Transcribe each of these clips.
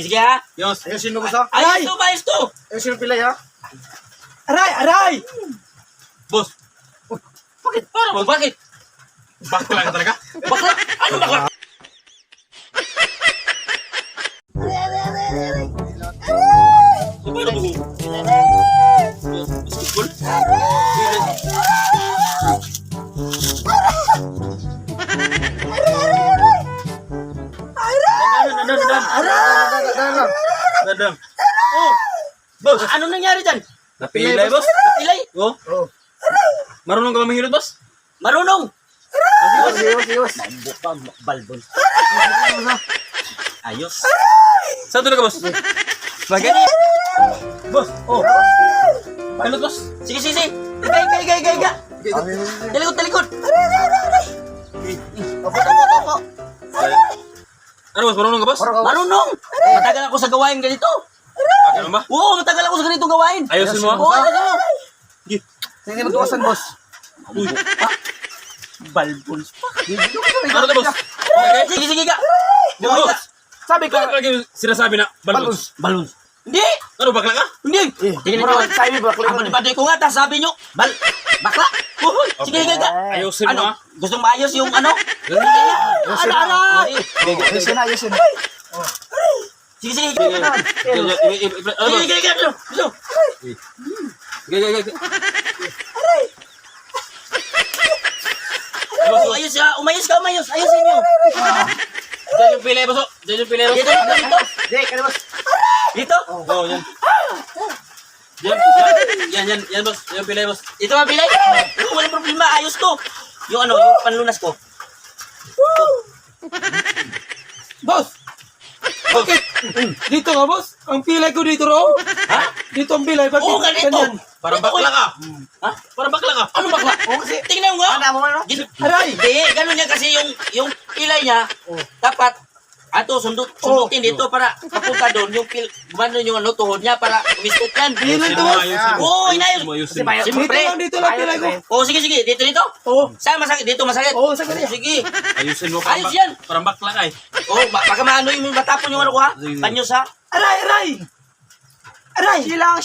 Sige ha. Yos, ayusin mo gusto. Ayos to, ayos to. Ayusin mo pilay ha. Aray! Boss. Bakit? Parang bakit? Bakla ka talaga. Bakla? Ano bakla? Paano mo? Basketball? Dadang. Oh, Boss, ano nangyari dyan? napilay boss. Napilay? Oh. Marunong ka ba mahilot boss? Marunong. Ayos. Buka, balbon. Ayos. Saan talaga boss? Bagay. Boss. Oh. Mahilot boss. Sige. Iga. Talikod. Opo. Ano boss, marunong ka boss? Marunong. Matagal ako sa gawain ganito. Ano ba? Oo, matagal ako sa ganitong gawain. Ayusin mo. Oo, ayusin mo. Sige, magtuwasan boss. Uy. Balbons pa. Ano to boss? Okay. Sige ka. Boss. Sabi ko, Bakit lagi sinasabi na balbons? Balons. Hindi. Ano, bakla ka? Hindi. Tingnan niyo. sabi bakla. Abad ko nga, tas sabi niyo, bakla. Uy, sige ka. Ayusin mo Ano? ha. Gustong maayos yung ano? Ayusin. Sige. Ano boss? Sige. Oh, ayos ya. Umayos. Ayusin niyo. Diyan yung pilay boss. Diyan yung pilay boss. Dito. Dito. Oh, yan. Yan boss. Yan yung pilay boss. Ito ang pilay. Walang problema. Ayos to. Yung ano, yung panlunas ko. Boss! Bakit? Dito nga, boss. Ang pilay ko dito raw. Ha? Dito ang pilay. Bakit? Oo, ganito. Ganyan. Parang bakla ka. Ha? Parang bakla ka. Ano bakla? Oo, kasi tingnan mo nga. Aray! Hindi, ganun niya kasi yung pilay niya, dapat, sundutin dito para papunta doon, gumano yung ano, tuhod niya para umistot yan. Yun lang to, boss. Oo, inayos. Ayusin mo. Siyempre. Dito lang pilay ko. Oo, sige, dito. Oo. Saan masakit? Dito masakit? Oo, sakit. Sige. Ayusin mo. Ayos yan. Parang bakla ka eh. Oo, baka maano yung matapon yung ano ko ha? Sige. Panyos ha? Aray! Silang.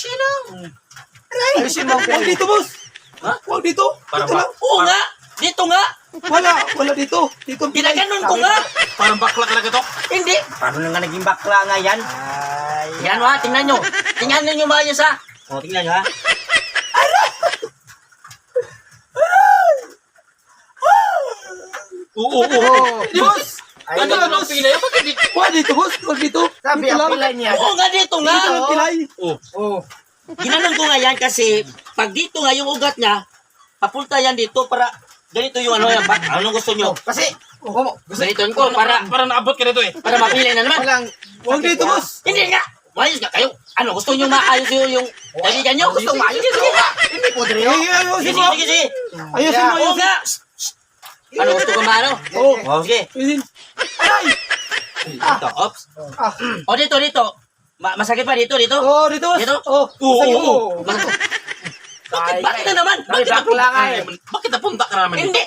Aray! Ayusin mo. Huwag dito, boss. Ha? Huwag dito. Parang Dito lang. Oo nga. Dito nga. Wala dito. Dito ang pilay. Ginaganon ko nga. Parang bakla ka na to. Hindi. Paano na nga naging bakla nga yan? Yan ha, tingnan nyo. Tingnan nyo maayos ha. O, tingnan nyo ha. Oo. Di, boss. Ano ka ng pilay? Bakit di? Huwag dito, boss. Huwag dito. Sabi Dito ang lang. pilay niya. Oo nga, dito nga. Dito ang pilay. Oh. Ginanon ko nga yan kasi pag dito nga yung ugat niya, papunta yan dito para ganito yung ano yan. Anong gusto nyo? Kasi, Ganito ko para naabot ka nito eh. mapili na naman. walang... Huwag dito, boss. Hindi nga. Maayos nga kayo. Ano, gusto nyo maayos yung kaibigan nyo? Gusto maayos? Sige nga. Hindi po, Dre. Ayusin mo. Sige. Ayusin mo. Oo nga. Ano, gusto ko maano? Oo. Oh, sige. Ayusin. Aray! Dito, ops. Ah. O, dito. Masakit pa dito. Oh, dito, boss. Dito? Oh. Sakit mo. Bakit na naman? May bakla nga eh. Bakit napunta ka naman dito? Hindi.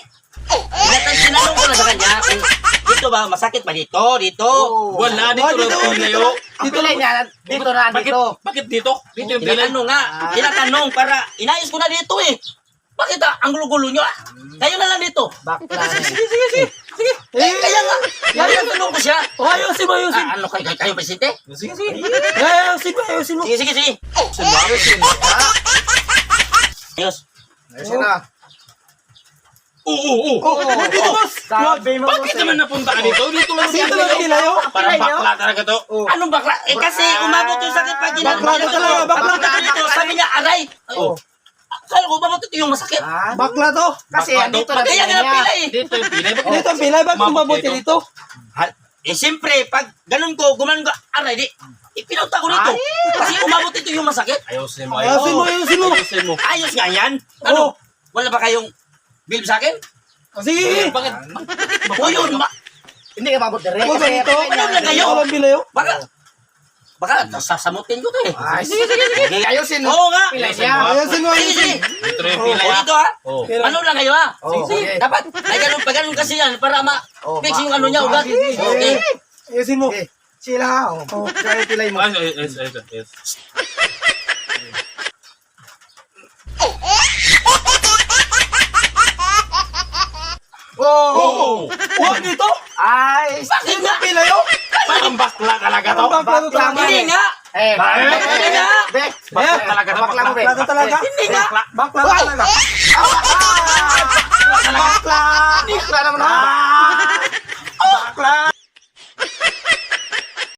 Tinanong ko na sa kanya kung dito ba, masakit ba dito? Wala, dito lang pilay oh. Ang pilay niya, dito na, dito. Bakit dito? Dito yung pilay. Tinatanong nga. Tinatanong para inayos ko na dito eh. Bakit ang gulo-gulo nyo ah? Kayo na lang dito. Bakla. Sige. Kaya nga. Tinatanong ko siya. Oh, ayusin mo. Ano kayo presidente? Sige. Ayusin mo. Sige. Ayos. Ayusin na. Oo. Oh, huwag dito, boss. Sabi mo. Bakit naman napunta ka dito? Dito lang Dito lang ang pilay, oh. Parang bakla talaga to. Anong bakla? Kasi umabot yung sakit pag ginagawa. Bakla ka talaga, bakla ka dito. Sabi niya, aray. Oh. Kala ko umabot ito yung masakit. Bakla to. Kasi andito na Kaya pilay nga niya. pila eh. Dito yung pilay. Dito ang pilay. Bakit umabot ka dito? Siyempre, pag ganun ko, gumanon ko, aray, ipinunta ko dito. Kasi umabot ito yung masakit. Ayusin mo. Ayusin mo. Ayos nga yan. Ano? Wala ba kayong bill sa akin? Sige. Bakit? O yun, Hindi ka mabot, Dre. Huwag Kasi dito. pilay niya. Ano na kayo? Walang pilay, oh. baka sasamutin ko to eh. Ay, sige. Ayusin mo. Oo nga. Pilay niya. Ayusin mo. Sige. Dito yung O pilay ha. dito ha. Oh. Ano lang kayo ha? Oh, Sige. okay. Dapat, ay ganun kasi yan para ma-fix yung ano niya, ugat. Sige. Okay. Ayusin mo. Sige. Sila, oh. Kaya pilay mo. Yes. Oh! Huwag dito. Ay! Bakit nga pila yun? Parang bakla talaga to. Ang bakla to talaga. Hindi nga. Hindi nga. Bakla talaga to. Bakla mo, be. Bakla to talaga. Hindi nga. Bakla to talaga. Bakla! Bakla naman, ha?